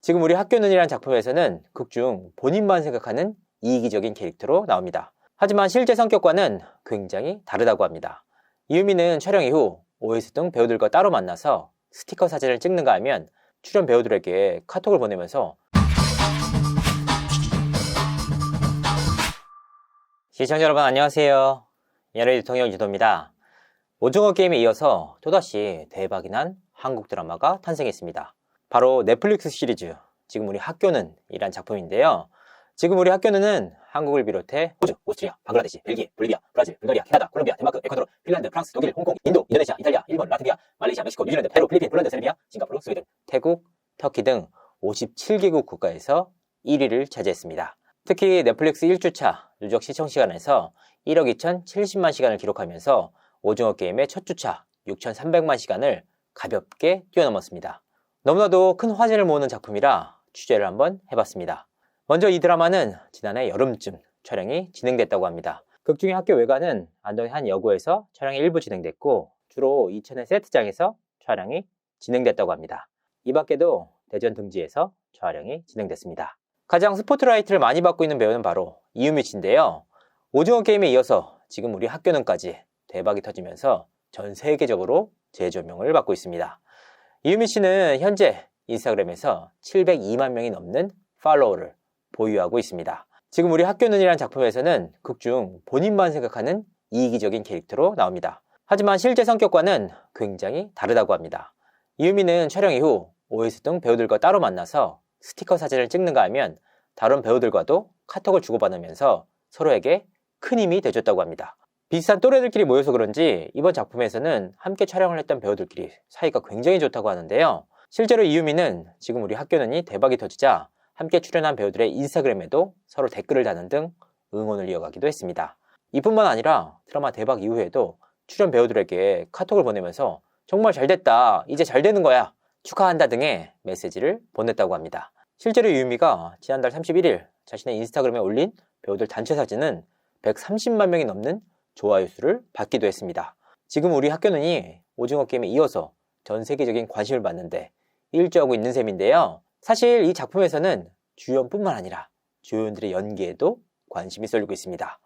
지금 우리 학교는이란 작품에서는 극 중 본인만 생각하는 이기적인 캐릭터로 나옵니다. 하지만 실제 성격과는 굉장히 다르다고 합니다. 이유미는 촬영 이후 OS 등 배우들과 따로 만나서 스티커 사진을 찍는가 하면 출연 배우들에게 카톡을 보내면서 시청자 여러분 안녕하세요. 야레이 대통령 유도입니다. 오징어 게임에 이어서 또다시 대박이 난 한국 드라마가 탄생했습니다. 바로 넷플릭스 시리즈 지금 우리 학교는 이란 작품인데요. 지금 우리 학교는 한국을 비롯해 호주, 오스트리아, 방글라데시, 벨기에, 볼리비아, 브라질, 불가리아, 캐나다, 콜롬비아, 덴마크, 에콰도르, 핀란드, 프랑스, 독일, 홍콩, 인도, 인도네시아, 이탈리아, 일본, 라트비아, 말레이시아, 멕시코, 뉴질랜드, 페루, 필리핀, 폴란드, 세르비아, 싱가포르, 스웨덴, 태국, 터키 등 57개국 국가에서 1위를 차지했습니다. 특히 넷플릭스 1주차 누적 시청시간에서 1억 2,070만 시간을 기록하면서 오징어 게임의 첫 주차 6,300만 시간을 가볍게 뛰어넘었습니다. 너무나도 큰 화제를 모으는 작품이라 취재를 한번 해봤습니다. 먼저 이 드라마는 지난해 여름쯤 촬영이 진행됐다고 합니다. 극 중의 학교 외관은 안동의 한 여고에서 촬영이 일부 진행됐고 주로 이천의 세트장에서 촬영이 진행됐다고 합니다. 이 밖에도 대전 등지에서 촬영이 진행됐습니다. 가장 스포트라이트를 많이 받고 있는 배우는 바로 이유미 씨인데요. 오징어 게임에 이어서 지금 우리 학교는까지 대박이 터지면서 전 세계적으로 재조명을 받고 있습니다. 이유미 씨는 현재 인스타그램에서 702만 명이 넘는 팔로워를 보유하고 있습니다. 지금 우리 학교는이란 작품에서는 극 중 본인만 생각하는 이기적인 캐릭터로 나옵니다. 하지만 실제 성격과는 굉장히 다르다고 합니다. 이유미는 촬영 이후 OS 등 배우들과 따로 만나서 스티커 사진을 찍는가 하면 다른 배우들과도 카톡을 주고받으면서 서로에게 큰 힘이 돼줬다고 합니다. 비슷한 또래들끼리 모여서 그런지 이번 작품에서는 함께 촬영을 했던 배우들끼리 사이가 굉장히 좋다고 하는데요. 실제로 이유미는 지금 우리 학교는이 대박이 터지자 함께 출연한 배우들의 인스타그램에도 서로 댓글을 다는 등 응원을 이어가기도 했습니다. 이뿐만 아니라 드라마 대박 이후에도 출연 배우들에게 카톡을 보내면서 정말 잘됐다, 이제 잘 되는 거야, 축하한다 등의 메시지를 보냈다고 합니다. 실제로 이유미가 지난달 31일 자신의 인스타그램에 올린 배우들 단체 사진은 130만 명이 넘는 좋아요 수를 받기도 했습니다. 지금 우리 학교는이 오징어 게임에 이어서 전 세계적인 관심을 받는데 일조하고 있는 셈인데요. 사실 이 작품에서는 주연뿐만 아니라 조연들의 연기에도 관심이 쏠리고 있습니다.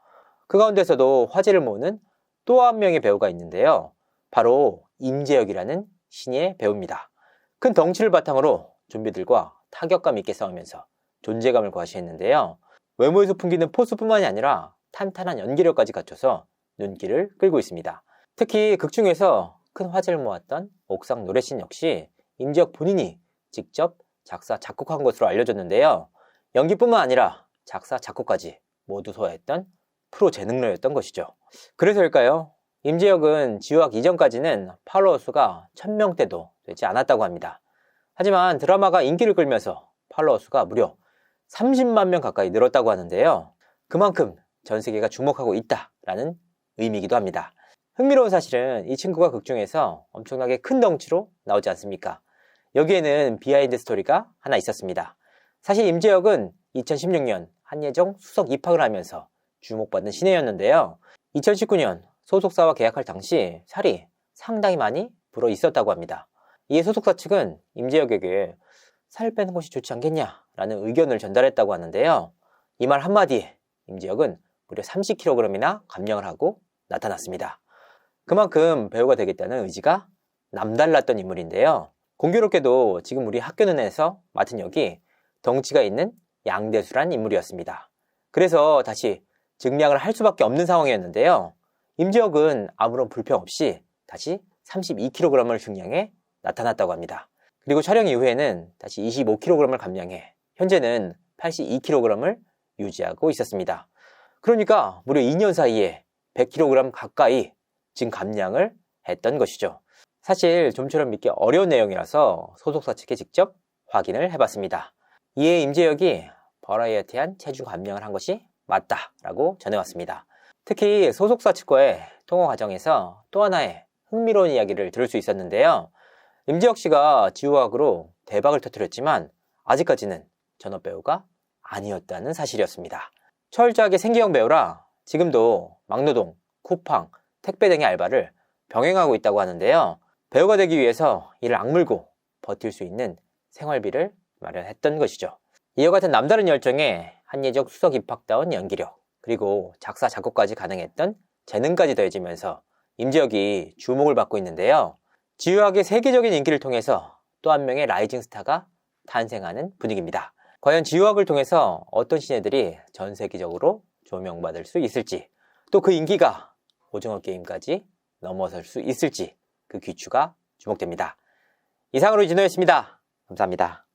그 가운데서도 화제를 모으는 또 한 명의 배우가 있는데요. 바로 임재혁이라는 신예 배우입니다. 큰 덩치를 바탕으로 좀비들과 타격감 있게 싸우면서 존재감을 과시했는데요. 외모에서 풍기는 포스뿐만이 아니라 탄탄한 연기력까지 갖춰서 눈길을 끌고 있습니다. 특히 극 중에서 큰 화제를 모았던 옥상 노래씬 역시 임재혁 본인이 직접 작사, 작곡한 것으로 알려졌는데요. 연기뿐만 아니라 작사, 작곡까지 모두 소화했던 프로 재능러였던 것이죠. 그래서일까요? 임재혁은 지우학 이전까지는 팔로워 수가 1000명대도 되지 않았다고 합니다. 하지만 드라마가 인기를 끌면서 팔로워 수가 무려 30만 명 가까이 늘었다고 하는데요. 그만큼 전 세계가 주목하고 있다라는 의미이기도 합니다. 흥미로운 사실은 이 친구가 극 중에서 엄청나게 큰 덩치로 나오지 않습니까? 여기에는 비하인드 스토리가 하나 있었습니다. 사실 임재혁은 2016년 한예종 수석 입학을 하면서 주목받는 신예였는데요. 2019년 소속사와 계약할 당시 살이 상당히 많이 불어 있었다고 합니다. 이에 소속사 측은 임재혁에게 살 빼는 것이 좋지 않겠냐라는 의견을 전달했다고 하는데요. 이 말 한마디에 임재혁은 무려 30kg이나 감량을 하고 나타났습니다. 그만큼 배우가 되겠다는 의지가 남달랐던 인물인데요. 공교롭게도 지금 우리 학교는에서 맡은 역이 덩치가 있는 양대수란 인물이었습니다. 그래서 다시 증량을 할 수밖에 없는 상황이었는데요. 임재혁은 아무런 불평 없이 다시 32kg을 증량해 나타났다고 합니다. 그리고 촬영 이후에는 다시 25kg을 감량해 현재는 82kg을 유지하고 있었습니다. 그러니까 무려 2년 사이에 100kg 가까이 지금 감량을 했던 것이죠. 사실 좀처럼 믿기 어려운 내용이라서 소속사 측에 직접 확인을 해봤습니다. 이에 임재혁이 버라이어티한 체중 감량을 한 것이 맞다라고 전해왔습니다. 특히 소속사 측과의 통화 과정에서 또 하나의 흥미로운 이야기를 들을 수 있었는데요. 임재혁 씨가 지우학으로 대박을 터뜨렸지만 아직까지는 전업배우가 아니었다는 사실이었습니다. 철저하게 생계형 배우라 지금도 막노동, 쿠팡, 택배 등의 알바를 병행하고 있다고 하는데요. 배우가 되기 위해서 이를 악물고 버틸 수 있는 생활비를 마련했던 것이죠. 이와 같은 남다른 열정에 한예적 수석 입학다운 연기력, 그리고 작사, 작곡까지 가능했던 재능까지 더해지면서 임지혁이 주목을 받고 있는데요. 지유학의 세계적인 인기를 통해서 또 한 명의 라이징 스타가 탄생하는 분위기입니다. 과연 지유학을 통해서 어떤 신예들이 전 세계적으로 조명받을 수 있을지, 또 그 인기가 오징어 게임까지 넘어설 수 있을지 그 귀추가 주목됩니다. 이상으로 이진호였습니다. 감사합니다.